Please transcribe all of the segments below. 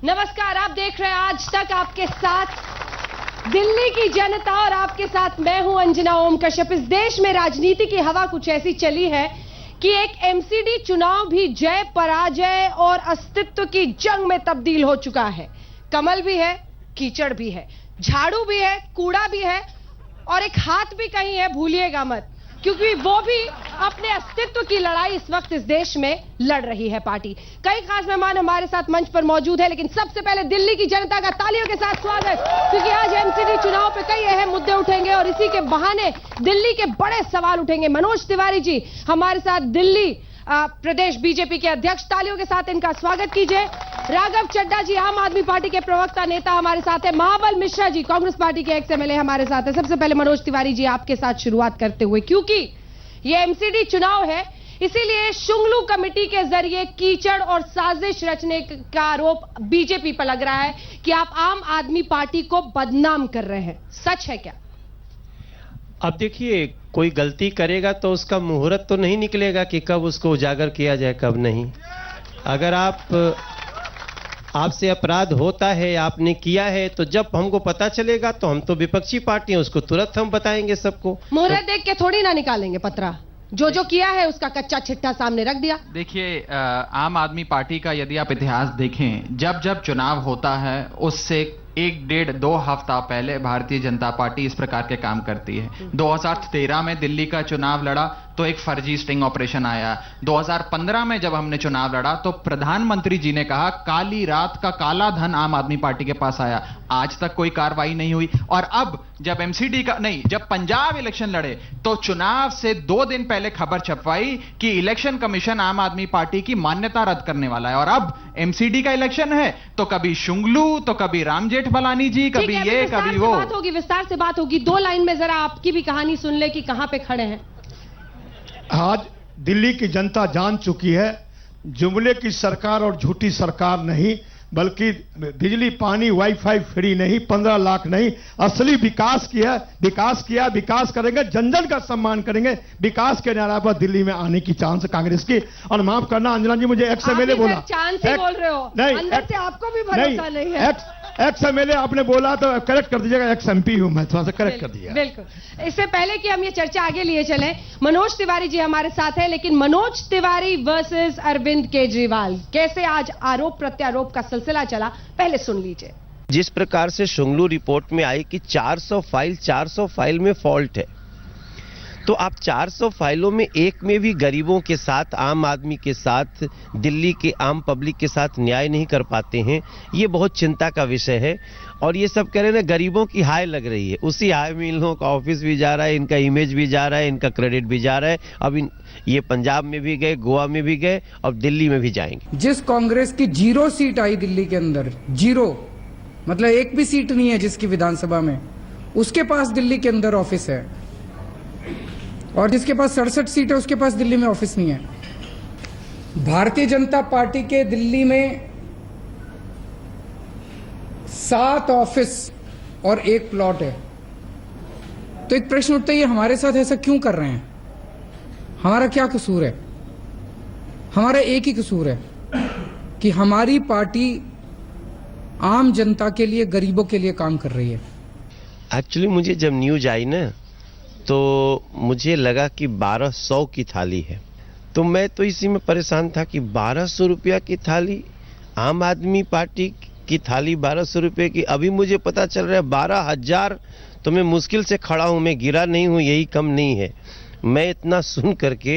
नमस्कार, आप देख रहे हैं आज तक आपके साथ दिल्ली की जनता और आपके साथ मैं हूं अंजना ओम कश्यप। इस देश में राजनीति की हवा कुछ ऐसी चली है कि एक एमसीडी चुनाव भी जय पराजय और अस्तित्व की जंग में तब्दील हो चुका है। कमल भी है, कीचड़ भी है, झाड़ू भी है, कूड़ा भी है और एक हाथ भी कहीं है, भूलिएगा मत, क्योंकि वो भी अपने अस्तित्व की लड़ाई इस वक्त इस देश में लड़ रही है पार्टी। कई खास मेहमान हमारे साथ मंच पर मौजूद है, लेकिन सबसे पहले दिल्ली की जनता का तालियों के साथ स्वागत, क्योंकि आज एमसीडी चुनाव पे कई अहम मुद्दे उठेंगे और इसी के बहाने दिल्ली के बड़े सवाल उठेंगे। मनोज तिवारी जी हमारे साथ, दिल्ली प्रदेश बीजेपी के अध्यक्ष, तालियों के साथ इनका स्वागत कीजिए। राघव चड्ढा जी आम आदमी पार्टी के प्रवक्ता नेता हमारे साथ है। महाबल मिश्रा जी कांग्रेस पार्टी के एक्स एमएलए हमारे साथ है। सबसे पहले मनोज तिवारी जी आपके साथ शुरुआत करते हुए, क्योंकि ये एमसीडी चुनाव है, इसीलिए शुंगलू कमेटी के जरिए कीचड़ और साजिश रचने का आरोप बीजेपी पर लग रहा है कि आप आम आदमी पार्टी को बदनाम कर रहे हैं। सच है क्या? अब देखिए, कोई गलती करेगा तो उसका मुहूर्त तो नहीं निकलेगा कि कब उसको उजागर किया जाए कब नहीं। अगर आपसे अपराध होता है, आपने किया है, तो जब हमको पता चलेगा तो हम तो विपक्षी पार्टी हैं, उसको तुरंत हम बताएंगे सबको। मुहूर्त देख के थोड़ी ना निकालेंगे पत्रा, जो किया है उसका कच्चा छिट्टा सामने रख दिया। देखिए, आम आदमी पार्टी का यदि आप इतिहास देखें, जब चुनाव होता है उससे 1-1.5-2 हफ्ता पहले भारतीय जनता पार्टी इस प्रकार के काम करती है। 2013 में दिल्ली का चुनाव लड़ा तो एक फर्जी स्टिंग ऑपरेशन आया। 2015 में जब हमने चुनाव लड़ा तो प्रधानमंत्री जी ने कहा काली रात का काला धन आम आदमी पार्टी के पास आया। आज तक कोई कार्रवाई नहीं हुई। और अब जब पंजाब इलेक्शन लड़े तो चुनाव से 2 दिन पहले खबर छपवाई कि इलेक्शन कमीशन आम आदमी पार्टी की मान्यता रद्द करने वाला है। और अब एमसीडी का इलेक्शन है तो कभी शुंगलू तो कभी राम जेठमलानी जी, कभी ये कभी वो। बात होगी, विस्तार से बात होगी। 2 लाइन में जरा आपकी भी कहानी सुन ले कि कहां पे खड़े हैं। आज दिल्ली की जनता जान चुकी है, जुमले की सरकार और झूठी सरकार नहीं, बल्कि बिजली पानी वाईफाई फ्री नहीं, 15 लाख नहीं, असली विकास किया, विकास करेंगे, जन जन का सम्मान करेंगे। विकास के नारा पर दिल्ली में आने की चांस कांग्रेस की। और माफ करना अंजना जी, मुझे एक्स एमएलए बोला, चांस ही बोल रहे हो, नहीं, अंदर से आपको भी भरोसा नहीं है। एक्स एमएलए आपने बोला तो करेक्ट कर दीजिएगा, एक्स एमपी हूं मैं, थोड़ा सा करेक्ट कर दीजिएगा। बिल्कुल। इससे पहले कि हम ये चर्चा आगे लिए चलें, मनोज तिवारी जी हमारे साथ है, लेकिन मनोज तिवारी वर्सेस अरविंद केजरीवाल, कैसे आज आरोप प्रत्यारोप का सिलसिला चला, पहले सुन लीजिए। जिस प्रकार से शुंगलू रिपोर्ट में आई कि 400 फाइल में फॉल्ट है, तो आप 400 फाइलों में एक में भी गरीबों के साथ, आम आदमी के साथ, दिल्ली के आम पब्लिक के साथ न्याय नहीं कर पाते हैं। ये बहुत चिंता का विषय है। और ये सब कह रहे हैं ना, गरीबों की हाय लग रही है, उसी हाय में इन लोगों का ऑफिस भी जा रहा है, इनका इमेज भी जा रहा है, इनका क्रेडिट भी जा रहा है। अब ये पंजाब में भी गए, गोवा में भी गए, अब दिल्ली में भी जाएंगे। जिस कांग्रेस की 0 सीट आई दिल्ली के अंदर, 0 मतलब एक भी सीट नहीं है जिसकी विधानसभा में, उसके पास दिल्ली के अंदर ऑफिस है। और जिसके पास 67 सीट है उसके पास दिल्ली में ऑफिस नहीं है। भारतीय जनता पार्टी के दिल्ली में 7 ऑफिस और 1 प्लॉट है। तो एक प्रश्न उठता है, ये हमारे साथ ऐसा क्यों कर रहे हैं? हमारा क्या कसूर है? हमारा एक ही कसूर है कि हमारी पार्टी आम जनता के लिए, गरीबों के लिए काम कर रही है। एक्चुअली मुझे जब न्यूज आई ना, तो मुझे लगा कि 1200 की थाली है, तो मैं तो इसी में परेशान था कि 1200 रुपया की थाली, आम आदमी पार्टी की थाली 1200 रुपये की। अभी मुझे पता चल रहा है 12,000। तो मैं मुश्किल से खड़ा हूँ, मैं गिरा नहीं हूँ, यही कम नहीं है। मैं इतना सुन करके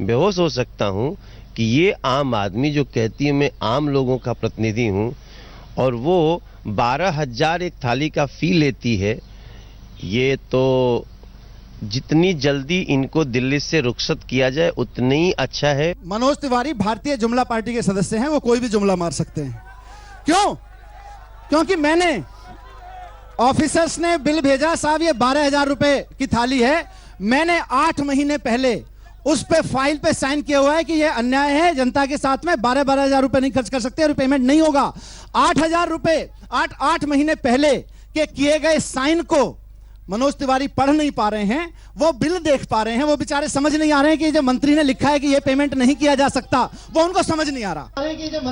बेहोश हो सकता हूँ कि ये आम आदमी जो कहती है मैं आम लोगों का प्रतिनिधि हूँ, और वो 12,000 एक थाली का फी लेती है। ये तो जितनी जल्दी इनको दिल्ली से रुखसत किया जाए उतनी ही अच्छा है। मनोज तिवारी भारतीय जुमला पार्टी के सदस्य हैं, वो कोई भी जुमला मार सकते हैं। क्यों? क्योंकि मैंने, ऑफिसर्स ने बिल भेजा, साहब ये 12,000 रुपए की थाली है, मैंने 8 महीने पहले उस पे फाइल पे साइन किया हुआ है कि ये अन्याय है, जनता के साथ में 12,000 रुपए नहीं खर्च कर सकते और पेमेंट नहीं होगा। 8,000 रुपए 8 महीने पहले के किए गए साइन को मनोज तिवारी पढ़ नहीं पा रहे हैं, वो बिल देख पा रहे हैं, वो बेचारे समझ नहीं आ रहे हैं कि जो मंत्री ने लिखा है कि ये पेमेंट नहीं किया जा सकता, वो उनको समझ नहीं आ रहा।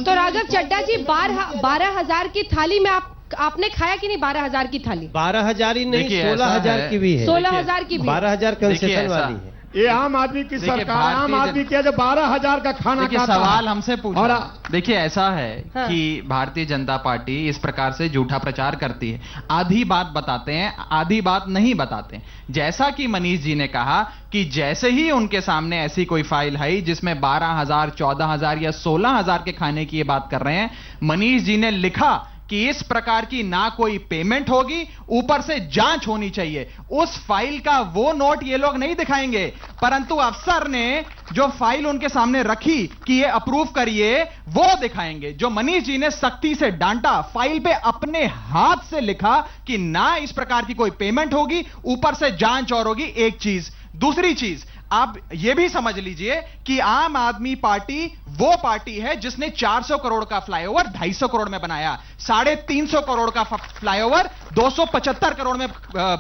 तो राघव चड्डा जी 12,000 की थाली में आपने खाया कि नहीं? 12,000 की थाली 12,000 ही नहीं, देखिए, 16,000 की भी है, 16,000 की भी 12,000 कंसेशन देखिए, वाली है। ये आम आदमी की देखिए, सरकार, आम भारतीय आदमी क्या जो 12,000 का खाना देखिए खाता है। सवाल हमसे पूछा। और देखिए ऐसा है हाँ। कि भारतीय जनता पार्टी इस प्रकार से झूठा प्रचार करती है, आधी बात बताते हैं, आधी बात नहीं बताते। जैसा कि मनीष जी ने कहा कि जैसे ही उनके सामने ऐसी कोई फाइल है जिसमें 12,000, 14,000 या 16,000 के खाने की ये बात कर रहे हैं, मनीष जी ने लिखा कि इस प्रकार की ना कोई पेमेंट होगी, ऊपर से जांच होनी चाहिए। उस फाइल का वो नोट ये लोग नहीं दिखाएंगे, परंतु अफसर ने जो फाइल उनके सामने रखी कि ये अप्रूव करिए, वो दिखाएंगे। जो मनीष जी ने सख्ती से डांटा, फाइल पे अपने हाथ से लिखा कि ना इस प्रकार की कोई पेमेंट होगी, ऊपर से जांच और होगी। एक चीज, दूसरी चीज आप यह भी समझ लीजिए कि आम आदमी पार्टी वो पार्टी है जिसने 400 करोड़ का फ्लाईओवर 250 करोड़ में बनाया, 350 करोड़ का फ्लाईओवर 275 करोड़ में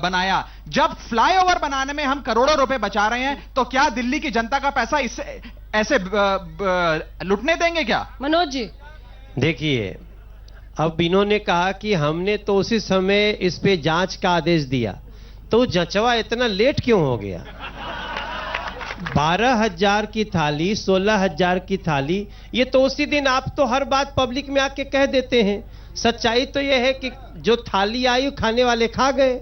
बनाया। जब फ्लाईओवर बनाने में हम करोड़ों रुपए बचा रहे हैं, तो क्या दिल्ली की जनता का पैसा इससे ऐसे लुटने देंगे क्या? मनोज जी देखिए, अब इन्होंने कहा कि हमने तो उसी समय इस पे जांच का आदेश दिया, तो जचवा इतना लेट क्यों हो गया? 12,000 की थाली, 16,000 की थाली, ये तो उसी दिन आप तो हर बात पब्लिक में आके कह देते हैं। सच्चाई तो ये है कि जो थाली आई खाने वाले खा गए,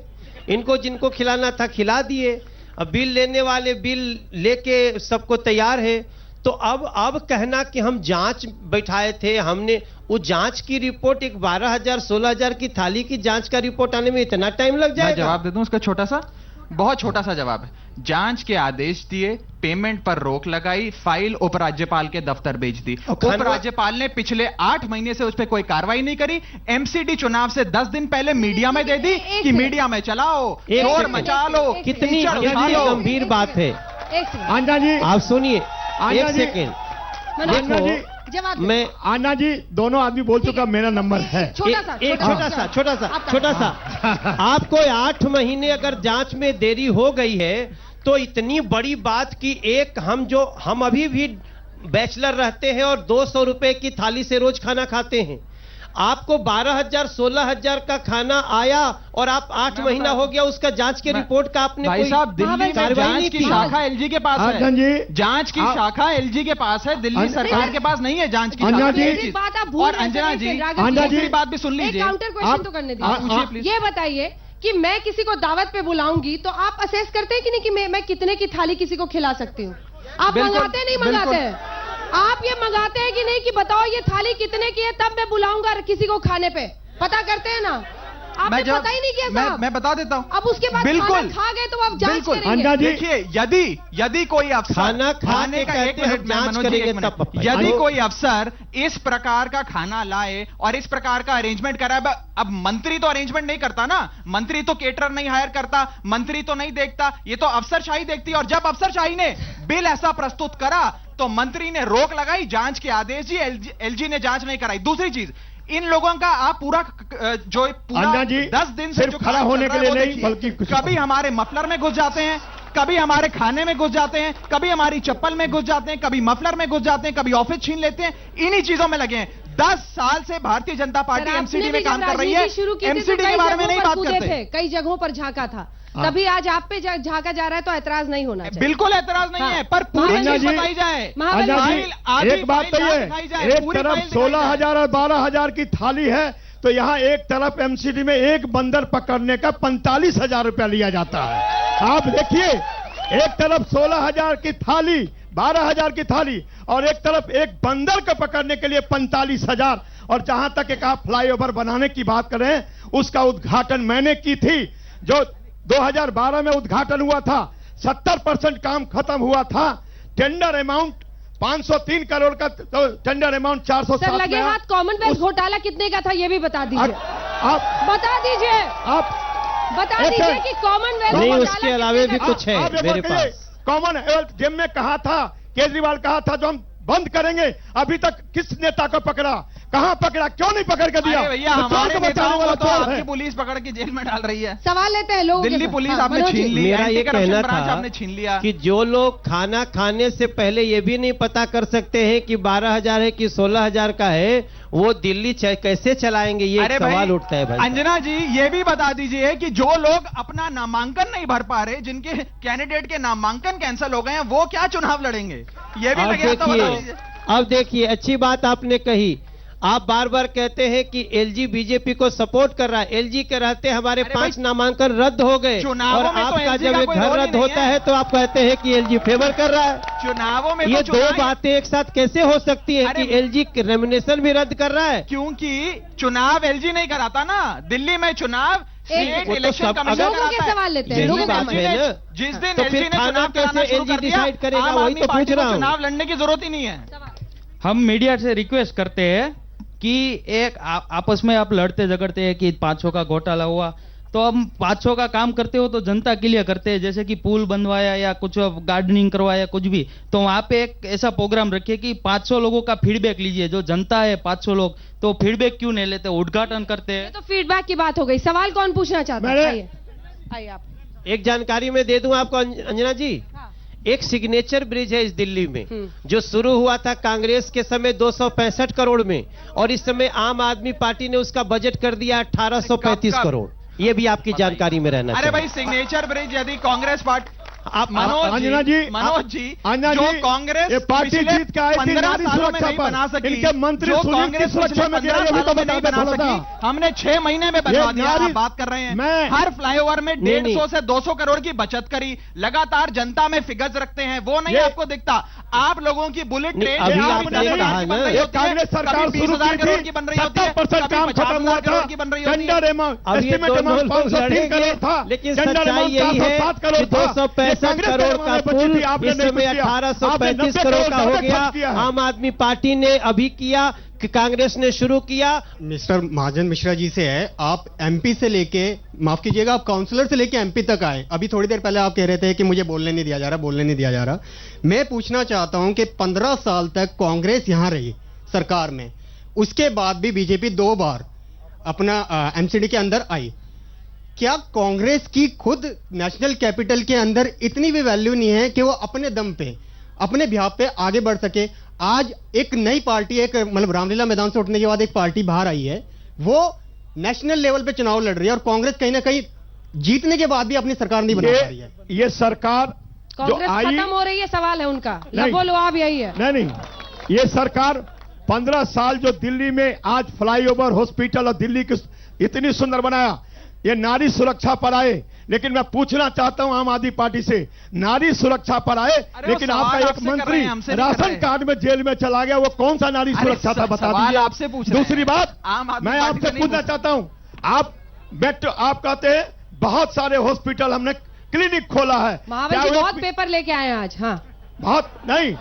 इनको जिनको खिलाना था खिला दिए। अब बिल लेने वाले बिल लेके सबको तैयार है। तो अब कहना कि हम जांच बैठाए थे, हमने वो जांच की रिपोर्ट, एक 12,000 16,000 की थाली की जांच का रिपोर्ट आने में इतना टाइम लग जाएगा? मैं जवाब दे दूं उसका, छोटा सा, बहुत छोटा सा जवाब है। जांच के आदेश दिए, पेमेंट पर रोक लगाई, फाइल उपराज्यपाल के दफ्तर भेज दी। उपराज्यपाल ने पिछले 8 महीने से उस पर कोई कार्रवाई नहीं करी। एमसीडी चुनाव से 10 दिन पहले मीडिया में दे दी कि मीडिया में चलाओ, शोर मचा लो। कितनी गंभीर बात है। आंजा जी आप सुनिए, एक सेकेंड। आंजा जी, जवाब मैं आना जी, दोनों आदमी बोल चुका, मेरा नंबर है। एक छोटा सा आपको 8 महीने अगर जांच में देरी हो गई है, तो इतनी बड़ी बात की हम अभी भी बैचलर रहते हैं और 200 रुपए की थाली से रोज खाना खाते हैं। आपको 12,000 16,000 का खाना आया और आप 8 महीना हो गया उसका जांच के रिपोर्ट का आपने भाई साहब, दिल्ली में जांच की शाखा एलजी के पास है। जांच की शाखा एलजी के पास है, दिल्ली सरकार के पास नहीं है जांच की शाखा। और अंजना जी, दूसरी बात भी सुन लीजिए। काउंटर क्वेश्चन तो करने दीजिए। ये बताइए कि मैं किसी को दावत पे बुलाऊंगी तो आप असेस करते हैं कि नहीं कि मैं कितने की थाली किसी को खिला सकती हूँ? आप मंगाते नहीं मंगाते हैं? आप ये मंगाते हैं कि नहीं कि बताओ ये थाली कितने की है, तब मैं बुलाऊंगा किसी को खाने पे? पता करते हैं ना? आपने पता ही नहीं किया साहब। मैं बता देता हूं। अब उसके बाद खाना खा गए तो आप जांच करेंगे। देखिए, यदि कोई अफसर खाना खाने का, एक मिनट जांच करेंगे, यदि कोई अफसर इस प्रकार का खाना लाए और इस प्रकार का अरेंजमेंट कराए, अब मंत्री तो अरेंजमेंट नहीं करता ना, मंत्री तो केटरर नहीं हायर करता, मंत्री तो नहीं देखता, ये तो अफसरशाही देखती है। और जब अफसरशाही ने बिल ऐसा प्रस्तुत करा तो मंत्री ने रोक लगाई, जांच के आदेश जी, एलजी ने जांच नहीं कराई। दूसरी चीज, इन लोगों का आप पूरा 10 दिन से जो खड़ा होने के लिए नहीं, बल्कि कभी हमारे मफलर में घुस जाते हैं, कभी हमारे खाने में घुस जाते हैं, कभी हमारी चप्पल में घुस जाते हैं, कभी मफलर में घुस जाते हैं, कभी ऑफिस छीन लेते हैं। इन्हीं चीजों में लगे हैं। 10 साल से भारतीय जनता पार्टी एमसीडी में काम कर रही है। एमसीडी के बारे में नहीं बात करते। कई जगहों पर झांका था, तभी आज आप पे झांका जा रहा है, तो ऐतराज नहीं होना चाहिए। बिल्कुल ऐतराज नहीं है, पर पूरी चीज बताई जाए। एक बात तो ये, एक तरफ 16,000 और 12,000 की थाली है, तो यहाँ एक तरफ एमसीडी में एक बंदर पकड़ने का 45,000 रुपया लिया जाता है। आप देखिए, एक तरफ 16,000 की थाली, 12,000 की थाली, और एक तरफ एक बंदर को पकड़ने के लिए 45,000। और जहां तक एक आप फ्लाईओवर बनाने की बात करें, उसका उद्घाटन मैंने की थी, जो 2012 में उद्घाटन हुआ था। 70% काम खत्म हुआ था। टेंडर अमाउंट 503 करोड़ का, तो टेंडर अमाउंट 407 सर लगे हाथ कॉमनवेल्थ घोटाला कितने का था, ये भी बता दीजिए। आप बता दीजिए, बता दीजिए कि कॉमनवेल्थ नहीं, उसके अलावा भी कुछ है मेरे पास। कॉमनवेल्थ गेम में कहा था, केजरीवाल कहा था जो हम बंद करेंगे, अभी तक किस नेता को पकड़ा? कहां पकड़ा, क्यों नहीं पकड़ के दिया? अरे भैया, तो चोर हमारे को बचाने नेताओं वाला को तो चोर आपकी है। पुलिस पकड़ के जेल में डाल रही है। सवाल लेते हैं लोगों के दिल्ली साथ। पुलिस हाँ, आपने मनोज जी। छीन ली, मेरा ये एंटी करप्शन कहना ब्रांच था आपने छीन लिया। कि जो लोग खाना खाने से पहले ये भी नहीं पता कर सकते हैं कि 12,000 है कि 16,000 का है, वो दिल्ली कैसे चलाएंगे, ये एक अरे भाई, सवाल उठता है भाई। अंजना जी ये भी बता दीजिए कि जो लोग अपना नामांकन नहीं भर पा रहे, जिनके कैंडिडेट के नामांकन कैंसिल हो गए हैं, वो क्या चुनाव लड़ेंगे? ये भी अब वगैरह तो बता दीजिए। अब देखिए, अच्छी बात आपने कही। आप बार बार कहते हैं कि एलजी बीजेपी को सपोर्ट कर रहा है। एलजी के रहते हमारे अरे 5 भाई, नामांकन रद्द हो गए, चुनावों और में तो आपका LG जब का एक कोई घर रोल ही रद्द नहीं होता है। है तो आप कहते हैं कि एलजी फेवर कर रहा है। चुनावों में ये तो दो चुनाव- बातें एक साथ कैसे हो सकती है अरे- कि एलजी नॉमिनेशन भी रद्द कर रहा है? क्योंकि चुनाव एलजी नहीं कराता ना, दिल्ली में चुनाव स्टेट वो तो इलेक्शन सब- कमीशन लोगों के कराता है। सवाल लेते हैं, यही लोगों का बात मन। है ना। जिस दिन तो एलजी फिर ने खाना चुनाव कराना कैसे शुरू LG कर दिया, डिसाइड करेगा? आम वही आदमी तो पार्टी पूछ को रहा हूं। चुनाव लड़ने की जरूरत ही नहीं है। हम मीडिया से रिक्वेस्ट करते हैं कि एक आपस में आप लड़ते झगड़ते हैं कि 500 का घोटाला हुआ, तो हम 500 का काम करते हो तो जनता के लिए करते हैं, जैसे कि पुल बनवाया या कुछ गार्डनिंग करवाया, कुछ भी, तो वहां पे एक ऐसा प्रोग्राम रखिए कि 500 लोगों का फीडबैक लीजिए। जो जनता है 500 लोग, तो फीडबैक क्यों नहीं लेते, उद्घाटन करते ये हैं। तो फीडबैक की बात हो गई। सवाल कौन पूछना चाहता है? मैंने- आइए आइए आप। एक जानकारी मैं दे दूं आपको अंजना जी। हाँ। एक सिग्नेचर ब्रिज है इस दिल्ली में, हम्म। जो शुरू हुआ था कांग्रेस के समय 265 करोड़ में, और इस समय आम आदमी पार्टी ने उसका बजट कर दिया 1835 कब? करोड़। ये भी आपकी जानकारी में रहना अरे चाहिए। भाई, सिग्नेचर ब्रिज यदि कांग्रेस पार्टी आप अंजना जी, मनोज जी, अंजना जो जी, कांग्रेस ये पार्टी पिछले जीत के आए थे 15 नारी सालों में सुरक्षा नहीं पर। बना सकी, इनके मंत्री जो सुनील की कांग्रेस सुरक्षा पिछले में गया, 15 ये भी तो सालों में बता नहीं दे बना थोड़ा सा। सकी, हमने 6 महीने में बनवा दिया। नारी- आप बात कर रहे हैं, मैं- हर फ्लाईओवर में नहीं, 150 से 200 करोड़ की बचत करी, लगातार जनता में फिगर्स रखते हैं, वो नहीं ये- आपको दिखता। आप लोगों की बुलेट नहीं, ट्रेन अभी कभी आपने 10,000 कहा की ना, बन रही ये होती है, कांग्रेस सरकार कभी शुरू 20,000 की करोड़ थी, की बन रही होती है, 70% कभी काम खत्म 50,000 हुआ था। करोड़ की बन रही होती है। टेंडर अमाउंट, अब ये एस्टिमेट दोनों अमाउंट लोग 503 करोड़ लड़ेंगे, था, लेकिन टेंडर सच्चाई अमाउंट यही है 407 करोड़ कि था। 265 करोड़ का पुल इस समय 1835 करोड़ का हो गया। आम आदमी पार्टी ने अभी किया कि कांग्रेस ने शुरू किया। मिस्टर महाजन मिश्रा जी से है, आप एमपी से लेके, माफ कीजिएगा, आप काउंसलर से लेके एमपी तक आए। अभी थोड़ी देर पहले आप कह रहे थे कि मुझे बोलने नहीं दिया जा रहा, बोलने नहीं दिया जा रहा। मैं पूछना चाहता हूं कि 15 साल तक कांग्रेस यहां रही सरकार में, उसके बाद भी बीजेपी 2 बार अपना एमसीडी के अंदर आई। क्या कांग्रेस की खुद नेशनल कैपिटल के अंदर इतनी भी वैल्यू नहीं है कि वो अपने दम पे, अपने बिहाफ पे आगे बढ़ सके? आज एक नई पार्टी, एक मतलब रामलीला मैदान से उठने के बाद एक पार्टी बाहर आई है, वो नेशनल लेवल पे चुनाव लड़ रही है, और कांग्रेस कहीं ना कहीं जीतने के बाद भी अपनी सरकार नहीं बना पा रही है। ये सरकार जो कांग्रेस आई, खत्म हो रही है, सवाल है उनका। नहीं। बोलो आप, यही है। नहीं, ये सरकार 15 साल जो दिल्ली में आज फ्लाईओवर, हॉस्पिटल और दिल्ली की इतनी सुंदर बनाया, ये नारी सुरक्षा पर आए। लेकिन मैं पूछना चाहता हूं आम आदमी पार्टी से, नारी सुरक्षा पर आए, अरे लेकिन वो आपका सवाल एक आपसे कर रहे मंत्री हैं, हमसे नहीं कर राशन रहे। कार्ड में जेल में चला गया, वो कौन सा नारी अरे सुरक्षा था, बता सवाल दीजिए। आपसे पूछ रहे हैं। दूसरी बात, आम आदमी मैं पार्टी से आपसे नहीं पूछना पूछ- चाहता हूं, आप कहते हैं बहुत सारे हॉस्पिटल हमने क्लिनिक खोला है, महावर क्या जी वो बहुत एक- पेपर लेके आए हैं आज। हाँ, बहुत नहीं,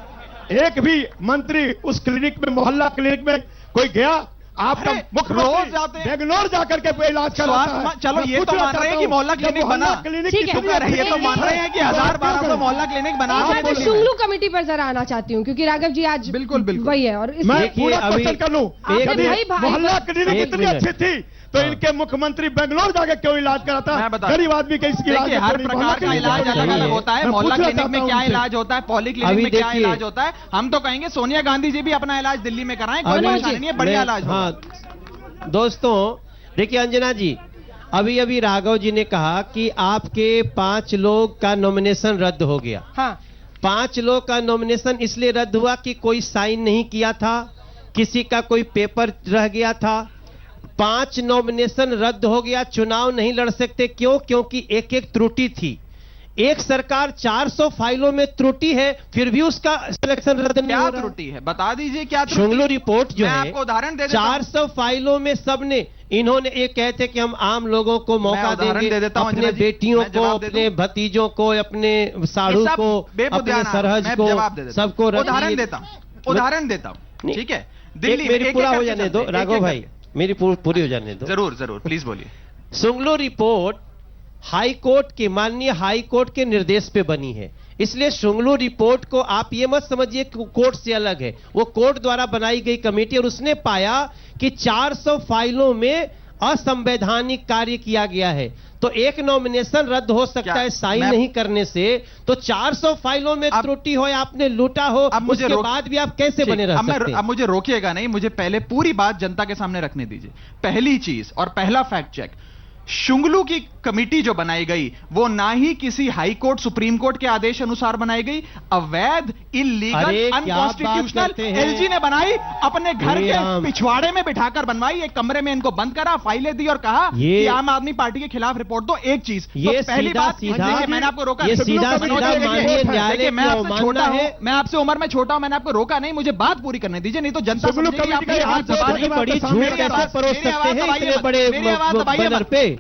एक भी मंत्री उस क्लिनिक में, मोहल्ला क्लिनिक में कोई गया? आपका अरे, मुख्यमंत्री रोज जाते हैं। बेंगलोर जाकर के इलाज कराता है। स्वास्थ्य- चलो, मैं ये तो पूछना मान रहे हैं चाहता कि हूं, मोहल्ला जब क्लिनिक मोहल्ला बना। क्लिनिक ठीक की है। सुविधा ये तो थी, मान रहे हैं कि 1,000-1,200 मोहल्ला क्लिनिक बना मैं सकते तो हैं। शुंगलू कमेटी पर जरा आना चाहती हूँ, क्योंकि राघव जी आज बिल्कुल, बिल्कुल। वही है। और मैं देखिए, पूरा अभी- क्वेश्चन कर लूं, आपने यदि भाई- भाई- मोहल्ला क्लिनिक एक इतनी मिनट। अच्छी थी तो इनके मुख्यमंत्री बेंगलोर जाकर क्यों इलाज कराता? मैं बता- गरीब आदमी का इसकी इलाज देखिए, हर नहीं, प्रकार मोहल्ला का क्लिनिक इलाज में अलग चाहिए। अलग होता है। मैं मोहल्ला पूछना क्लिनिक में चाहता क्या हूं इलाज होता है, पॉली क्लिनिक अभी में क्या देखिए- इलाज होता है, हम तो कहेंगे सोनिया गांधी जी भी अपना इलाज दिल्ली में कराएं, कोई अभी- परेशानी नहीं है, बढ़िया मैं- इलाज होगा। हाँ, दोस्तों देखिए अंजना जी, अभी अभी राघव जी ने कहा कि आपके 5 लोग का नॉमिनेशन रद्द हो गया। हाँ, 5 लोग का नॉमिनेशन इसलिए रद्द हुआ कि कोई साइन नहीं किया था, किसी का कोई पेपर रह गया था। 5 नॉमिनेशन रद्द हो गया, चुनाव नहीं लड़ सकते। क्यों? क्योंकि एक एक त्रुटि थी। एक सरकार 400 फाइलों में त्रुटि है, फिर भी उसका सिलेक्शन रद्द नहीं क्या हो रहा। त्रुटि है, बता दीजिए क्या त्रुटि? शुंगलू रिपोर्ट जो मैं है, आपको उदाहरण दे देता हूं। 400 फाइलों में सबने, इन्होंने ये कहते कि हम आम लोगों को मौका उदाहरण देंगे, दे देता हूं, अपने अंजना जी। बेटियों मैं को, जवाब दे अपने दूं? भतीजों को, अपने साड़ू ये सब को, अपने बेबुनियाद सरहज मैं को, जवाब दे देता हूं। सबको उदाहरण देता हूं, उदाहरण देता हूं, नहीं। ठीक है? एक दिल्ली मेरी में पूरा एक-एक हो करके जाने दो चलते हैं, राघव एक-एक भाई, करके। मेरी पूरी हो जाने दो। जरूर जरूर, प्लीज बोलिए। शुंगलू रिपोर्ट हाई कोर्ट के, माननीय हाई कोर्ट के निर्देश पे बनी है। इसलिए शुंगलू रिपोर्ट को आप ये मत समझिए कि कोर्ट से अलग है, वो कोर्ट द्वारा बनाई गई कमेटी, और उसने पाया कि 400 फाइलों में असंवैधानिक कार्य किया गया है। तो एक नॉमिनेशन रद्द हो सकता है साइन नहीं करने से, तो 400 फाइलों में त्रुटि हो या आपने लूटा हो, उसके बाद भी आप कैसे बने रह सकते हैं? अब मुझे रोकिएगा नहीं, मुझे पहले पूरी बात जनता के सामने रखने दीजिए। पहली चीज और पहला फैक्ट चेक, शुंगलू की कमेटी जो बनाई गई वो ना ही किसी हाई कोर्ट सुप्रीम कोर्ट के आदेश अनुसार बनाई गई, अवैध, इलीगल, अनकॉन्स्टिट्यूशनल एलजी ने बनाई, अपने घर के पिछवाड़े में बिठाकर बनवाई, एक कमरे में इनको बंद करा, फाइलें दी और कहा कि आम आदमी पार्टी के खिलाफ रिपोर्ट दो। एक चीज ये तो पहली बात, मैंने आपको रोका, मैं आपसे छोटा हूं, मैं आपसे उम्र में छोटा हूं, मैंने आपको रोका नहीं, मुझे बात पूरी करने दीजिए, नहीं तो जनता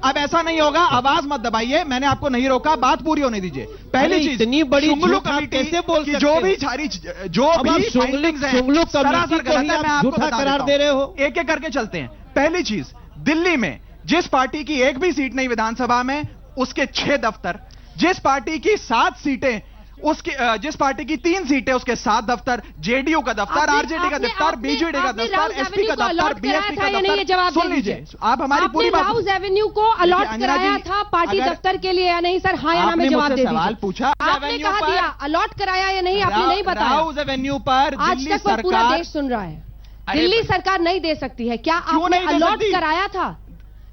अब ऐसा नहीं होगा। आवाज मत दबाइए, मैंने आपको नहीं रोका, बात पूरी होने दीजिए। पहली चीज, इतनी बड़ी शुंगलू कमेटी कैसे बोल सकते जो भी सारी जो भी फाइंडिंग्स हैं सरासर गलत है, मैं आपको करार दे रहे हो। एक एक करके चलते हैं। पहली चीज, दिल्ली में जिस पार्टी की एक भी सीट नहीं विधानसभा में, उसके 6 दफ्तर, जिस पार्टी की 7 सीटें, उसके जिस पार्टी की 3 सीटें, उसके 7 दफ्तर, जेडीयू का दफ्तर, आरजेडी का दफ्तर, बीजेडी का दफ्तर, एसपी का दफ्तर, बीएसपी का दफ्तर। सुन लीजिए, आप हमारी पूरी बात, राउज एवेन्यू को अलॉट कराया था पार्टी दफ्तर के लिए या नहीं सर? हाँ या ना में जवाब दे दीजिए। सवाल पूछा, आपने कहा दिया, अलॉट कराया या नहीं आपने नहीं बताया। राउज एवेन्यू पर आज तक वो पूरा देश सुन रहा है, दिल्ली सरकार नहीं दे सकती है। क्या आपने अलॉट कराया था?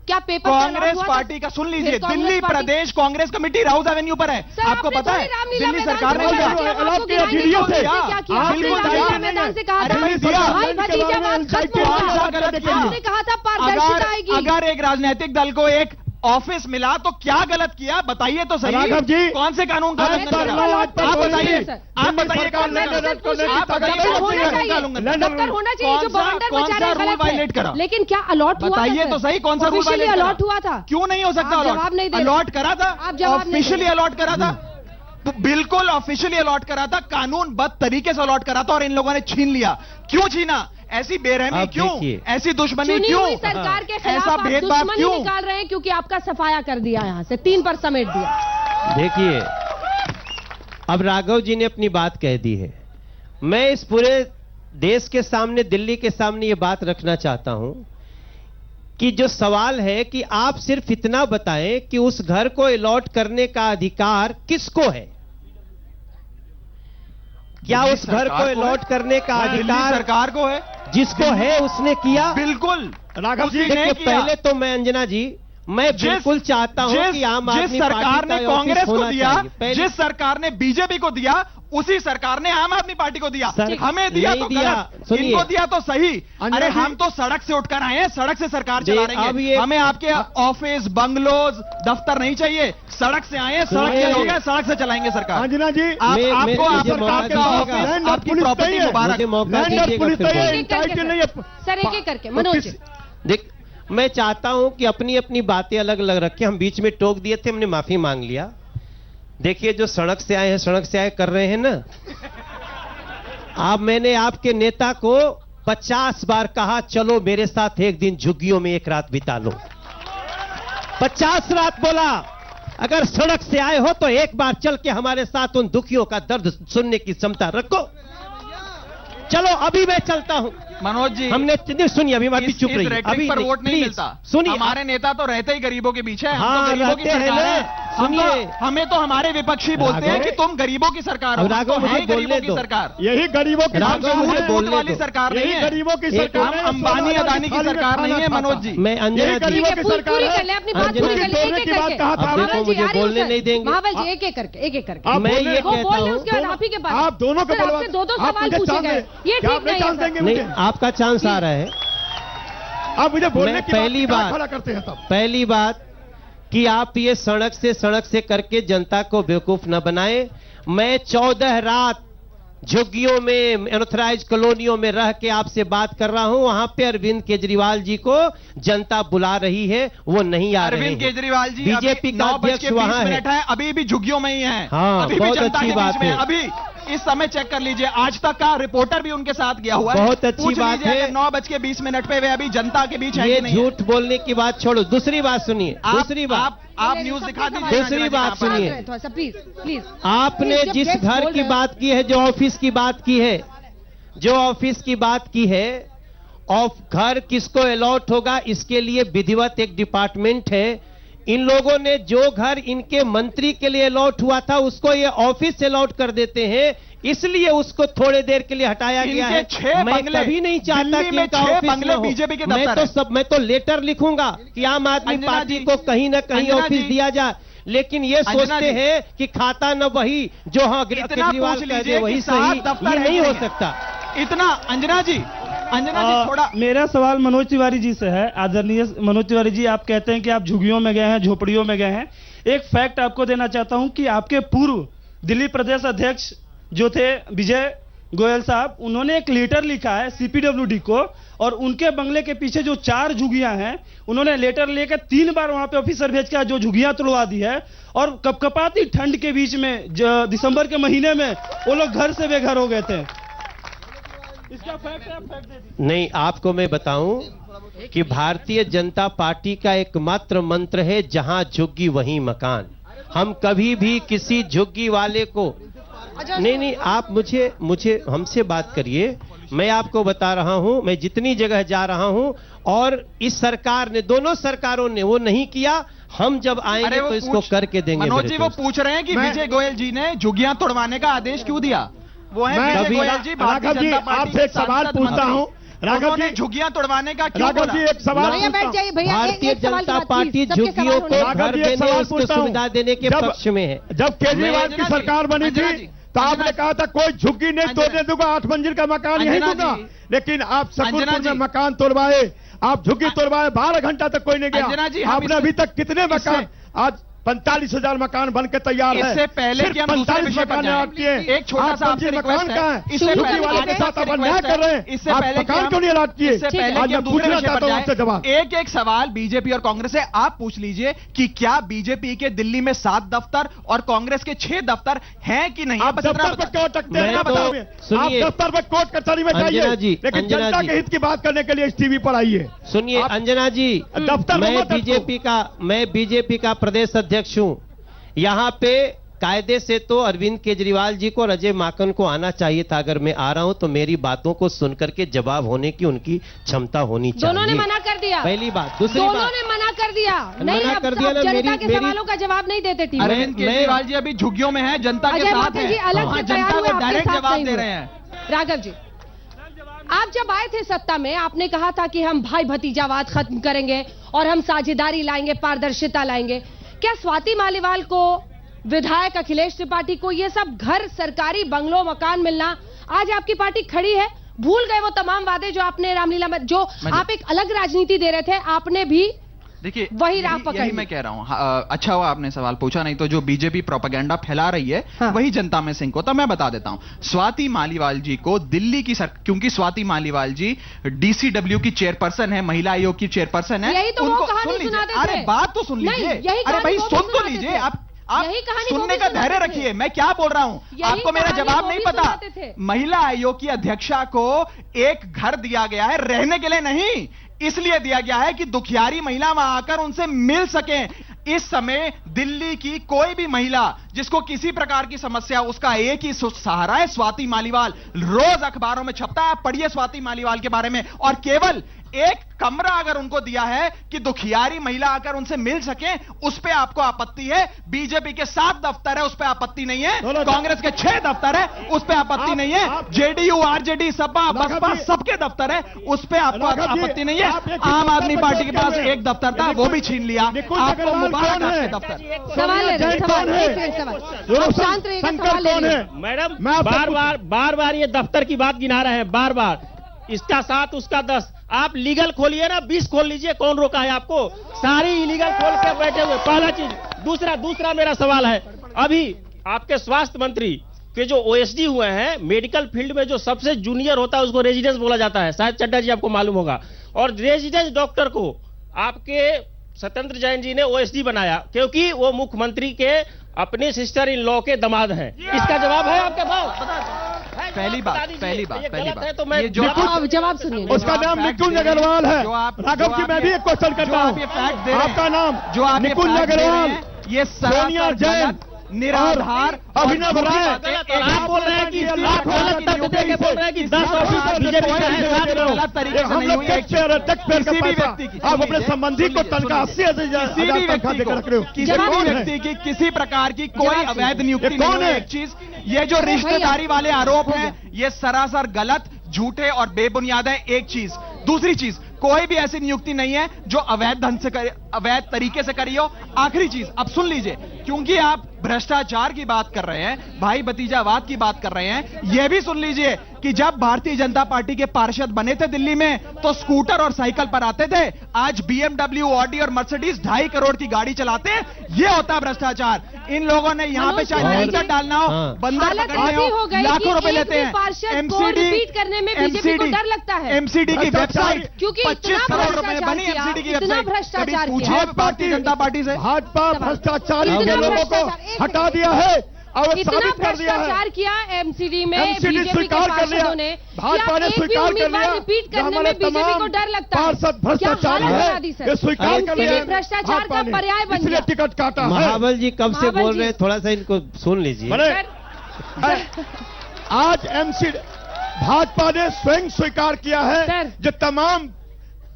क्या पेपर कांग्रेस पार्टी का? सुन लीजिए, दिल्ली प्रदेश कांग्रेस कमेटी राउज एवेन्यू पर है, आपको पता है दिल्ली सरकार ने अलॉट किया, वीडियो से मैदान से कहा था भाई भतीजावाद खत्म होगा, आपने कहा था पारदर्शिता आएगी। अगर एक राजनीतिक दल को एक ऑफिस मिला तो क्या गलत किया, बताइए तो सही। राघव जी, कौन से कानून का उल्लंघन किया? आप बताइए, आप बताइए कौन सा रूल वायलेट करा? लेकिन क्या अलॉट हुआ? बताइए तो सही, कौन सा रूल वायलेट अलॉट हुआ था? क्यों नहीं हो सकता? जवाब नहीं दे, अलॉट करा था, ऑफिशियली अलॉट करा था, बिल्कुल ऑफिशियली अलॉट करा था, कानूनबद्ध तरीके से अलॉट करा था, और इन लोगों ने छीन लिया। क्यों छीना? ऐसी बेरहमी क्यों, ऐसी दुश्मनी क्यों, सरकार के खिलाफ ऐसा भेदभाव क्यों निकाल रहे हैं? क्योंकि आपका सफाया कर दिया, यहां से 3 पर समेट दिया। देखिए, अब राघव जी ने अपनी बात कह दी है, मैं इस पूरे देश के सामने, दिल्ली के सामने ये बात रखना चाहता हूं कि जो सवाल है कि आप सिर्फ इतना बताएं कि उस घर को अलॉट करने का अधिकार किसको है? क्या उस घर को अलॉट करने का अधिकार सरकार को है? जिसको है उसने किया। बिल्कुल राघव जी देखिए, पहले तो मैं अंजना जी, मैं बिल्कुल चाहता हूं कि आम आदमी जिस सरकार ने कांग्रेस को दिया, जिस सरकार ने बीजेपी को दिया, उसी सरकार ने आम आदमी पार्टी को दिया। हमें दिया तो गलत, इनको दिया तो सही। अरे हम तो सड़क से उठकर आए हैं, सड़क से सरकार चला रही है। हमें आपके ऑफिस, बंगलोज, दफ्तर नहीं चाहिए, सड़क से आए हैं, सड़क के लोग हैं, सड़क से चलाएंगे सरकार। अंजना जी, आपको सरकार का ऑफिस, आपकी प्रॉपर्टी मुबारक। सर एक एक करके मनोज देख, मैं चाहता हूं कि अपनी अपनी बातें अलग अलग रखें। हम बीच में टोक दिए थे, हमने माफी मांग लिया। देखिए, जो सड़क से आए हैं, सड़क से आए कर रहे हैं ना, अब मैंने आपके नेता को 50 बार कहा चलो मेरे साथ एक दिन झुग्गियों में एक रात बिता लो। 50 रात बोला, अगर सड़क से आए हो तो एक बार चल के हमारे साथ उन दुखियों का दर्द सुनने की क्षमता रखो। चलो अभी मैं चलता हूं। मनोज जी, हमने सुनिए, अभी चुप रहिए, अभी पर वोट नहीं मिलता। सुनिए, हमारे नेता तो रहते ही गरीबों के बीच है। हाँ, हम तो गरीबों की सरकार है। सुनिए, हमें तो हमारे विपक्षी बोलते हैं कि तुम गरीबों की सरकार हो। राघव, मुझे गरीबों की सरकार, यही गरीबों की वाली सरकार नहीं है, गरीबों की सरकार, अंबानी अदानी की सरकार नहीं है। मनोज जी, मैं अंजना गरीबों की सरकार है, अपनी बात पूरी कर ले, एक-एक करके। कहा था, मुझे बोलने नहीं देंगे। महाबल जी, एक एक करके, एक एक करके मैं ये कहता हूं, उसके बाद आप ही के पास, आप दोनों को आपसे 2-2 सवाल पूछे गए, ये ठीक नहीं है। नहीं, आपका चांस आ रहा है। आप मुझे बोलने की पहली बात खड़ा करते हैं तब। पहली बात कि आप ये सड़क से करके जनता को बेवकूफ न बनाएं। मैं 14 रात झुग्गियों में, अनऑथराइज्ड कॉलोनियों में रह के आपसे बात कर रहा हूं। वहां पे अरविंद केजरीवाल जी को जनता बुला रही है, वो नहीं आ रहे हैं। अरविंद केजरीवाल जी बीजेपी का अध्यक्ष वहां है, अभी भी झुग्गियों में ही है। हाँ, अभी बहुत भी जनता अच्छी के बात बीच में है। अभी इस समय चेक कर लीजिए, आज तक का रिपोर्टर भी उनके साथ गया हुआ है। बहुत अच्छी बात है। 9:20 पे वे अभी जनता के बीच है ये कि नहीं है? झूठ बोलने की बात छोड़ो, दूसरी बात सुनिए। दूसरी बात आप न्यूज दिखा दीजिए। दूसरी बात सुनिए। प्लीज प्लीज, आपने जब जिस गेस्ट घर बोल की रहे हैं- बात की है, जो ऑफिस की बात की है, जो ऑफिस की बात की है, घर किसको अलॉट होगा इसके लिए विधिवत एक डिपार्टमेंट है। इन लोगों ने जो घर इनके मंत्री के लिए अलॉट हुआ था उसको ये ऑफिस से अलॉट कर देते हैं, इसलिए उसको थोड़े देर के लिए हटाया गया है। मैं कभी नहीं चाहता कि इनका ऑफिस न हो। बीजेपी के मैं तो लेटर लिखूंगा कि आम आदमी पार्टी को कहीं ना कहीं ऑफिस दिया जाए, लेकिन ये सोचते हैं कि खाता न वही जो हाँ केजरीवाल कह दे वही सही, ये नहीं हो सकता। इतना अंजना जी थोड़ा मेरा सवाल मनोज तिवारी जी से है। आदरणीय मनोज तिवारी जी, आप कहते हैं कि आप झुग्गियों में गए हैं, झोपड़ियों में गए हैं। एक फैक्ट आपको देना चाहता हूं कि आपके पूर्व दिल्ली प्रदेश अध्यक्ष जो थे विजय गोयल साहब, उन्होंने एक लेटर लिखा है सीपीडब्ल्यूडी को, और उनके बंगले के पीछे जो 4 झुग्गियां हैं, उन्होंने लेटर लेकर 3 बार वहां पे ऑफिसर भेज के जो झुग्गियां तोड़वा दी है, और कपकपाती ठंड के बीच में दिसंबर के महीने में वो लोग घर से बेघर हो गए थे। इसका फैक्ट है, आप फैक्ट दे दीजिए। नहीं, आपको मैं बताऊं कि भारतीय जनता पार्टी का एकमात्र मंत्र है, जहां झुग्गी वहीं मकान। हम कभी भी किसी झुग्गी वाले को नहीं, आप मुझे हमसे बात करिए। मैं आपको बता रहा हूं, मैं जितनी जगह जा रहा हूं, और इस सरकार ने, दोनों सरकारों ने वो नहीं किया। हम जब आएंगे तो इसको करके देंगे। मनोज जी, वो पूछ रहे हैं कि विजय गोयल जी ने झुग्गियां तोड़वाने का आदेश क्यों दिया? वो है विजय गोयल जी, भारतीय जनता पार्टी। आपसे एक सवाल पूछता हूं राघव जी, झुग्गियां तोड़वाने का क्यों राघव बोला? जी एक सवाल भैया बैठ जाइए भैया, भारतीय एक सवाल जनता की बात, पार्टी प्लीज, सबके झुग्गियों सवाल को होने- राघव घर जी, एक देने, सवाल उसको पूछता हूं। सुविधा देने के पक्ष में है। जब केजरीवाल की सरकार बनी अंजना थी जी, तो आपने कहा था कोई झुग्गी नहीं तोड़ने दूंगा, 8 मंजिल का मकान यही अंजना दूंगा, जी, लेकिन आप सकूरपुर अंजना में जी, मकान तोड़वाए, आप झुग्गी तोड़वाए, 12 घंटा तक कोई नहीं अंजना जी, गया। हम आपने अभी तक कितने मकान, आज 45,000 मकान बनकर तैयार है। इससे पहले कि हम दूसरे 45 विषय पर मकान जाएं, आप किए, एक छोटा सा आपसे मकान रिक्वेस्ट कहाँ है। है? इससे झुग्गी पहले वाले के साथ आप अन्याय कर रहे हैं। इससे आप पहले मकान क्यों नहीं अलॉट किए? इससे पहले आज कि मैं हम दूसरे पूछना विषय चाहता पर हूं आपसे जवाब। जाएं, एक सवाल बीजेपी और कांग्रेस से आप पूछ लीजिए कि क्या बीजेपी के दिल्ली में 7 दफ्तर और कांग्रेस के 6 दफ्तर हैं कि नहीं? आप दफ्तर पर क्यों अटकते हैं? मैं तो- बताइए। आप सुनिए, दफ्तर पर कोर्ट कचहरी में अंजना जाइए, जी, लेकिन अंजना जनता जी। के हित की बात करने के लिए इस टीवी पर आइए। सुनिए अंजना जी, दफ्तर में मैं मत अटको। बीजेपी का प्रदेश अध्यक्ष हूं। यहाँ पे कायदे से तो अरविंद केजरीवाल जी को और अजय माकन को आना चाहिए था। अगर मैं आ रहा हूं तो मेरी बातों को सुनकर के जवाब होने की उनकी क्षमता होनी चाहिए। दोनों ने मना कर दिया। पहली बात। दूसरी दोनों बात, ने मना कर दिया। नहीं, मना अब कर दिया ना, जनता के मेरी- सवालों का जवाब नहीं देते टीवी। अरविंद केजरीवाल जी अभी झुग्गियों में है, जनता के अजय साथ माकन जी है, अलग वहाँ से तैयार जनता हुए, को आपके डायरेक्ट साथ जवाब नहीं दे हुए। रहे हैं। राघव जी, आप जब आए थे सत्ता में, आपने कहा था कि हम भाई भतीजावाद खत्म करेंगे और हम साझेदारी लाएंगे, पारदर्शिता लाएंगे। क्या स्वाति मालीवाल को, विधायक अखिलेश त्रिपाठी को ये सब घर, सरकारी बंगलों, मकान मिलना, आज आपकी पार्टी खड़ी है? भूल गए वो तमाम वादे जो आपने रामलीला में, जो आप एक अलग राजनीति दे रहे थे, आपने भी देखिए वही राह पकड़ यही ली। मैं कह रहा हूं। अच्छा हुआ आपने सवाल पूछा, नहीं तो जो बीजेपी प्रोपेगेंडा फैला रही है हाँ। वही जनता में सिंक होता। मैं बता देता हूं, स्वाति मालीवाल जी को दिल्ली की क्योंकि स्वाति मालीवाल जी डीसीडब्ल्यू की चेयरपर्सन है, महिला आयोग की चेयरपर्सन है। यही तो वो उनको कहानी सुन लीजिए। सुनाते थे। अरे बात तो सुन नहीं, लीजिए। यही अरे कहानी भाई वो भी सुन तो सुनाते लीजिए। थे। आप यही कहानी वो सुनने भी का धैर्य सुनाते रखिए, थे। मैं क्या बोल रहा हूं यही आपको मेरा कहानी जवाब वो नहीं भी पता। सुनाते थे। महिला आयोग की अध्यक्षा को एक घर दिया गया है, रहने के लिए नहीं, इसलिए दिया गया है कि दुखियारी महिला वहां आकर उनसे मिल सके। इस समय दिल्ली की कोई भी महिला जिसको किसी प्रकार की समस्या, उसका एक ही सहारा है, स्वाति मालीवाल। रोज अखबारों में छपता है, पढ़िए स्वाति मालीवाल के बारे में। और केवल एक कमरा अगर उनको दिया है कि दुखियारी महिला आकर उनसे मिल सके, उस पे आपको आपत्ति है। बीजेपी के 7 दफ्तर है, उस पे आपत्ति नहीं है। कांग्रेस के 6 दफ्तर है, उस पे आपत्ति नहीं है। जेडीयू, आरजेडी, सपा, बसपा सबके दफ्तर है, उस पे आपको आपत्ति नहीं है। आम आदमी पार्टी के पास एक दफ्तर था, वो भी छीन लिया। आपको मुबारक आपके दफ्तर। सवाल ले रहे हैं, सवाल, एक मिनट सवाल। आप शांत रहिएगा, सवाल ले रहे हैं। मैडम बार बार ये दफ्तर की बात गिना रहे हैं, बार बार इसका 7 उसका 10। आप लीगल खोलिए ना, 20 खोल लीजिए, कौन रोका है आपको? सारी इलीगल खोल के बैठे हुए, पहला चीज। दूसरा मेरा सवाल है, अभी आपके स्वास्थ्य मंत्री के जो ओएसडी हुए हैं, मेडिकल फील्ड में जो सबसे जूनियर होता है उसको रेजिडेंस बोला जाता है, शायद चड्डा जी आपको मालूम होगा। और रेजिडेंस डॉक्टर को आपके सत्येंद्र जैन जी ने ओएसडी बनाया, क्योंकि वो मुख्यमंत्री के अपने सिस्टर इन लॉ के दामाद हैं। इसका जवाब है आपके पास? पहली बात ये जो आप जवाब सुनिए। उसका नाम निकुंज अग्रवाल है। राघव जी, मैं भी एक क्वेश्चन करता हूँ। आपका नाम जो आप निकुंज अग्रवाल, ये सोनिया जैन, निराधार, अभिनव राय, आप बोल रहे हैं कि लाख गलत तथ्य दे के बोल रहे हैं कि 10 ऑफिसर बीजेपी का है, 7 गलत तरीके से हम नहीं लोग हुई। टैक्सपेयर का किसी भी पैसा व्यक्ति की, आप अपने संबंधी को तनख्वाह 80,000 किसी भी व्यक्ति देकर रख रहे हो। किसी भी व्यक्ति की किसी प्रकार की कोई अवैध नियुक्ति नहीं हुई। एक चीज, ये जो रिश्तेदारी वाले आरोप हैं, ये सरासर गलत, झूठे और बेबुनियाद है। एक चीज, दूसरी चीज, कोई भी ऐसी नियुक्ति नहीं है जो अवैध ढंग से अवैध तरीके से करी हो। आखिरी चीज, अब सुन लीजिए, क्योंकि आप भ्रष्टाचार की बात कर रहे हैं, भाई भतीजावाद की बात कर रहे हैं, यह भी सुन लीजिए कि जब भारतीय जनता पार्टी के पार्षद बने थे दिल्ली में, तो स्कूटर और साइकिल पर आते थे। आज BMW, ऑडी और मर्सिडीज 2.5 करोड़ की गाड़ी चलाते हैं। यह होता है भ्रष्टाचार। इन लोगों ने यहाँ पे चाहे लंचर डालना हो, बंदर पकड़ने हो, लाखों रुपए लेते हैं। बीजेपी को डर लगता है। एमसीडी की वेबसाइट क्योंकि 25 करोड़ रुपए में बनी। एमसीडी की वेबसाइट पूछिए भारतीय जनता पार्टी से। भाजपा भ्रष्टाचारी के लोगों को हटा दिया है और इतना साबित कर दिया भ्रष्टाचार है। किया एमसीडी में एमसीडी बीजेपी के स्वीकार कर लिया, पार्षदों ने। भाजपा ने स्वीकार कर लिया। रिपीट करने में बीजेपी को डर लगता है। पार्षद भ्रष्टाचारी है, ये स्वीकार कर लिया। भ्रष्टाचार का पर्याय बन इसलिए गया। टिकट काटा है। महाबल जी कब से महाबल बोल जी। रहे हैं, थोड़ा सा इनको सुन लीजिए। आज एमसीडी भाजपा ने स्वयं स्वीकार किया है सर। जो तमाम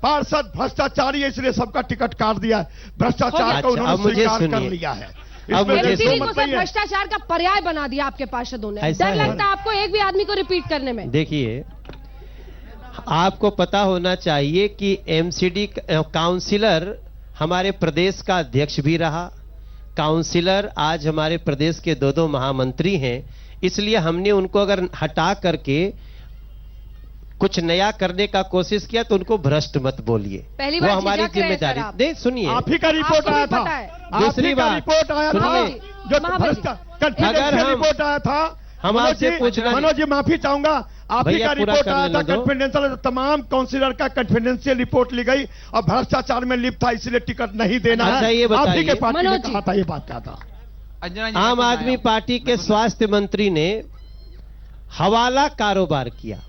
पार्षद भ्रष्टाचारी है, इसलिए सबका टिकट काट दिया है। भ्रष्टाचार अच्छा, को उन्होंने अब मुझे स्वीकार कर सुनिए। लिया है। अब मुझे एमसीडी को मत सर नहीं है। भ्रष्टाचार का पर्याय बना दिया आपके पार्षदों ने। ऐसा डर है। लगता है आपको एक भी आदमी को रिपीट करने में। देखिए, आपको पता होना चाहिए कि एमसीडी काउंसिलर हमारे प्रदेश का अध्यक्ष भी रहा। काउंसिलर आज हमारे प्रदेश के 2 महामंत्री हैं। इसलिए हमने उनको अगर हटा करके कुछ नया करने का कोशिश किया तो उनको भ्रष्ट मत बोलिए। पहली वो बार हमारी झिझक रहे हैं सर जिम्मेदारी। आप। नहीं, सुनिए, आप ही का रिपोर्ट आपको आया भी था। पता है। दूसरी आप ही का बात, रिपोर्ट आया था, सुनिए, जो महाबल जी, कॉन्फिडेंशियल रिपोर्ट आया था। हम आपसे पूछना- मनोज जी, माफी चाहूंगा, आप ही भैया, का पूरा रिपोर्ट कर आया लेने था दो। कॉन्फिडेंशियल, तमाम काउंसिलर का कॉन्फिडेंशियल रिपोर्ट ली गई और भ्रष्टाचार में लिप्त था, इसलिए टिकट नहीं देना अच्छा, है। ये आप ही बताइए। के पार्टी ने मनोज जी। कहा था, ये बात कहा था। आम आदमी पार्टी के स्वास्थ्य मंत्री ने हवाला कारोबार किया।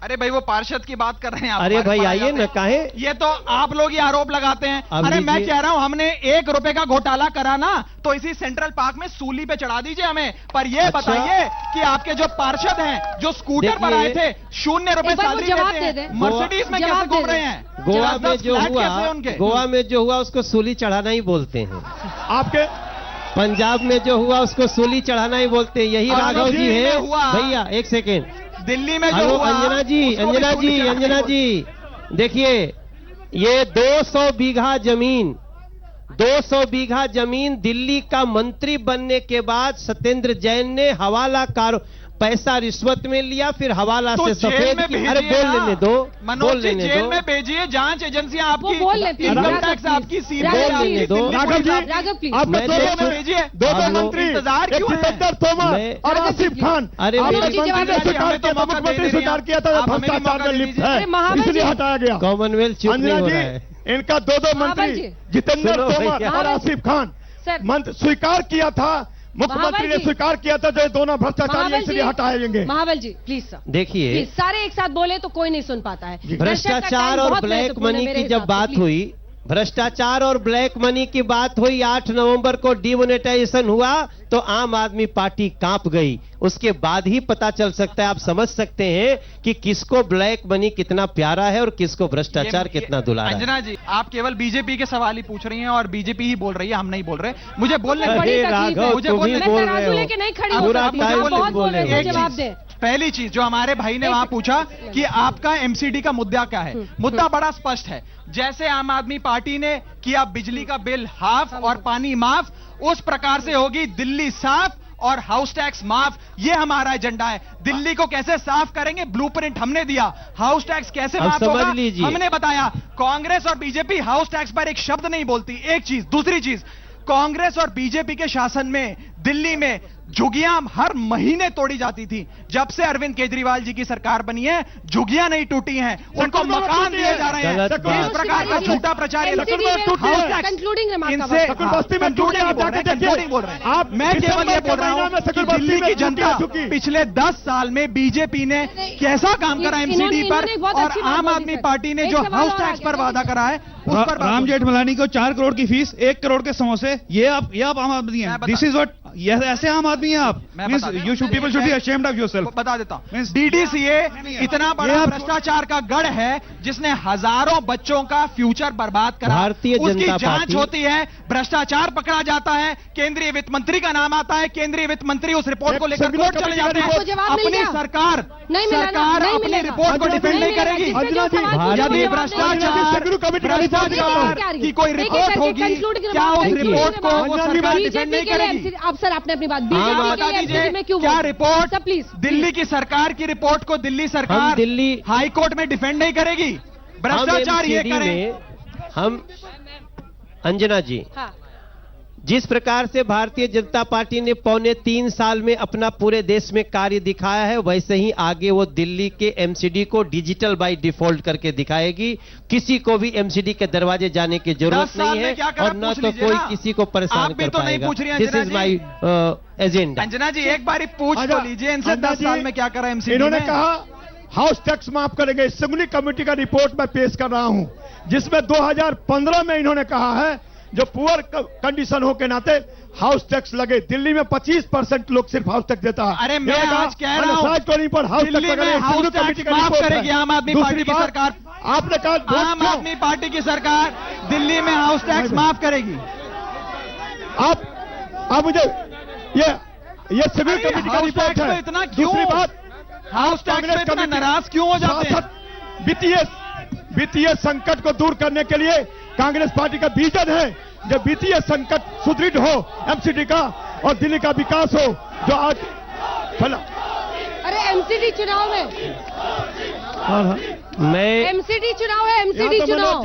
अरे भाई, वो पार्षद की बात कर रहे हैं आप। अरे भाई, आइए न, काहे ये तो आप लोग ही आरोप लगाते हैं। अब अरे मैं लीजिए। कह रहा हूं, हमने 1 रुपए का घोटाला करा ना, तो इसी सेंट्रल पार्क में सूली पे चढ़ा दीजिए हमें। पर ये अच्छा। बताइए कि आपके जो पार्षद हैं, जो स्कूटर पर आए देखिए, थे, 0 रुपए एक बार वो सैलरी जवाब लेते दे हैं, दें। मर्सिडीज में जवाब कैसे घूम दे रहे दें। हैं? गोवा में 10 जो फ्लैट हुआ, कैसे हैं उनके? गोवा में जो हुआ उसको सूली चढ़ाना ही बोलते हैं। आपके पंजाब में जो हुआ उसको सूली चढ़ाना ही बोलते हैं। यही और राघव जी दिल्ली है। में हुआ। भैया एक सेकेंड, दिल्ली में जो हेलो हुआ, अंजना जी, उसको भी अंजना सूली जी, चढ़ानी अंजना बोलते हैं। जी, देखिए, ये 200 बीघा जमीन, 200 बीघा जमीन दिल्ली का मंत्री बनने के बाद सत्येंद्र जैन ने हवाला पैसा रिश्वत में लिया, फिर हवाला तो से जेल सफेद में किया। अरे भेजिए बोल ना। लेने दो, मनोज बोल जी, लेने जेल दो। में भेजिए, जांच एजेंसियां वो आपकी बोल लें please. Income Raghav tax please. आपकी सीट राघव बोल लेने दो। राघव जी, राघव प्लीज। आप मैं जेल में देखो- भेजिए। 2 आप लोग- मंत्री, इंतजार एक क्यों है? जितेंद्र तोमर मैं- और राघव जी, आसिफ खान, अरे आप मेरी- मुख्यमंत्री जवाब ने दीजिए, स्वीकार हमें तो किया था, मौका दे मुख्यमंत्री दे रही स्वीकार हैं। किया था, आप हमें भी भ्रष्टाचार मौका में दे लिप्त दीजिए। है, अरे महाबल इसलिए जी। हटाया गया। कॉमनवेल्थ चुप नहीं अंजना हो जी, रहा है। इनका 2 महाबल मंत्री जी। जितेंद्र सुनो तोमर भैया। और आसिफ खान सर। मंत्र स्वीकार किया था, मुख्यमंत्री महाबल ने जी। स्वीकार किया था, जो ये दोनों भ्रष्टाचारी हैं, महाबल इसलिए जी, हटाएंगे। महाबल जी प्लीज सर, देखिए, प्लीज सारे एक साथ बोले तो कोई नहीं सुन पाता है। भ्रष्टाचार और ब्लैक मनी की जब बात हुई, भ्रष्टाचार और ब्लैक मनी की बात हुई, 8 नवंबर को डिमोनेटाइजेशन हुआ तो आम आदमी पार्टी कांप गई। उसके बाद ही पता चल सकता है, आप समझ सकते हैं कि किसको ब्लैक मनी कितना प्यारा है और किसको भ्रष्टाचार कितना दुलारा है। अंजना जी, आप केवल बीजेपी के सवाल ही पूछ रही हैं और बीजेपी ही बोल रही है, हम नहीं बोल रहे। मुझे बोलने अरे बड़ी तकलीफ है। राघव, मुझे तुम ही बोलने- बोल मैं रहे तराजू हो। लेके नहीं खड़ी हूँ। पूरा आप मुझे टाइम बहुत बोल बोल रहे रहे हैं, हो। जवाब दें। पहली चीज जो हमारे भाई ने वहां पूछा कि आपका एमसीडी का मुद्दा क्या है, मुद्दा बड़ा स्पष्ट है। जैसे आम आदमी पार्टी ने किया बिजली का बिल हाफ और पानी माफ, उस प्रकार से होगी दिल्ली साफ और हाउस टैक्स माफ। ये हमारा एजेंडा है। दिल्ली को कैसे साफ करेंगे, ब्लूप्रिंट हमने दिया। हाउस टैक्स कैसे अब माफ समझ होगा, लीजिए। हमने बताया। कांग्रेस और बीजेपी हाउस टैक्स पर एक शब्द नहीं बोलती। एक चीज, दूसरी चीज, कांग्रेस और बीजेपी के शासन में दिल्ली में झुग्गियां हर महीने तोड़ी जाती थी। जब से अरविंद केजरीवाल जी की सरकार बनी है, झुग्गियां नहीं टूटी हैं, उनको मकान दिए जा रहे हैं। इस प्रकार का झूठा प्रचार बोल रहे हैं। मैं केवल ये बोल रहा हूं कि दिल्ली की जनता पिछले 10 साल में बीजेपी ने कैसा काम करा एमसीडी पर, और आम आदमी पार्टी ने जो हाउस टैक्स पर वादा करा है उस पर। राम जेठमलानी को 4 करोड़ की फीस, 1 करोड़ के समोसे, ये आप आम आदमी हैं। दिस इज व्हाट, ऐसे आम आदमी हैं आप। You should people should be ashamed of yourself. बता देता हूं, डीडीसीए इतना बड़ा भ्रष्टाचार का गढ़ है जिसने हजारों बच्चों का फ्यूचर बर्बाद करा। उसकी जांच होती है, भ्रष्टाचार पकड़ा जाता है, केंद्रीय वित्त मंत्री का नाम आता है, केंद्रीय वित्त मंत्री उस रिपोर्ट को लेकर कोर्ट चले जाते हैं। अपनी सरकार अपनी रिपोर्ट को डिफेंड नहीं करेगी। यदि भ्रष्टाचार की कोई रिपोर्ट होगी, क्या उस रिपोर्ट को वो सरकार डिफेंड नहीं करेगी? अब सर आपने अपनी बात बता दीजिए, क्या रिपोर्ट प्लीज दिल्ली की सरकार की रिपोर्ट को दिल्ली सरकार दिल्ली हाई कोर्ट में डिफेंड नहीं करेगी? भ्रष्टाचार ये करें हम अंजना जी, हाँ। जिस प्रकार से भारतीय जनता पार्टी ने 3.25 साल में अपना पूरे देश में कार्य दिखाया है, वैसे ही आगे वो दिल्ली के एमसीडी को डिजिटल बाय डिफॉल्ट करके दिखाएगी। किसी को भी एमसीडी के दरवाजे जाने की जरूरत नहीं है और न तो कोई किसी को परेशान कर पाएगा। This is my agenda. Anjana ji एक बार पूछ तो लीजिए इनसे, 10 साल में क्या करा एमसीडी? इन्होंने कहा हाउस टैक्स माफ करेंगे। असेंबली कमेटी का रिपोर्ट मैं पेश कर रहा हूं, जिसमें 2015 में इन्होंने कहा है जो पुअर कंडीशन हो के नाते हाउस टैक्स लगे। दिल्ली में 25% लोग सिर्फ हाउस टैक्स देता है। अरे मैं आज कह रहा हूं दिल्ली में हाउस टैक्स माफ करेगी आम आदमी पार्टी की सरकार। आपने कहा आम आदमी पार्टी की सरकार दिल्ली में हाउस टैक्स माफ करेगी। आप मुझे ये सिविल कमेटी का रिपोर्ट है। इतना क्यों हाउस टैक्स पे इतना नाराज क्यों हो जाते हैं? वित्तीय संकट को दूर करने के लिए कांग्रेस पार्टी का विजन है, जब वित्तीय संकट सुदृढ़ हो एमसीडी का और दिल्ली का विकास हो जो आज फला। अरे एमसीडी चुनाव में एमसीडी चुनाव है, एमसीडी चुनाव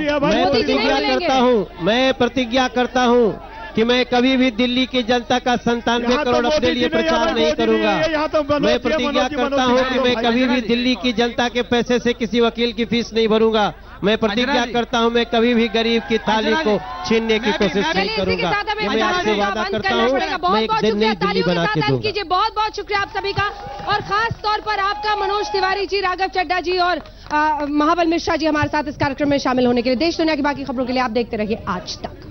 मैं प्रतिज्ञा करता हूं कि मैं कभी भी दिल्ली की जनता का 97 करोड़ अपने लिए प्रचार नहीं करूंगा। मैं प्रतिज्ञा करता हूं कि मैं कभी भी दिल्ली की जनता के पैसे से किसी वकील की फीस नहीं भरूंगा। मैं प्रतिज्ञा करता हूं मैं कभी भी गरीब की थाली को छीनने की कोशिश नहीं करूंगा। मैं आपसे वादा करता हूं मैं एक दिन नई दिल्ली बना के दूंगा। बहुत बहुत शुक्रिया आप सभी का, और खास तौर पर आपका मनोज तिवारी जी, राघव चड्ढा जी और महाबल मिश्रा जी हमारे साथ इस कार्यक्रम में शामिल होने के लिए। देश दुनिया की बाकी खबरों के लिए आप देखते रहिए आज तक।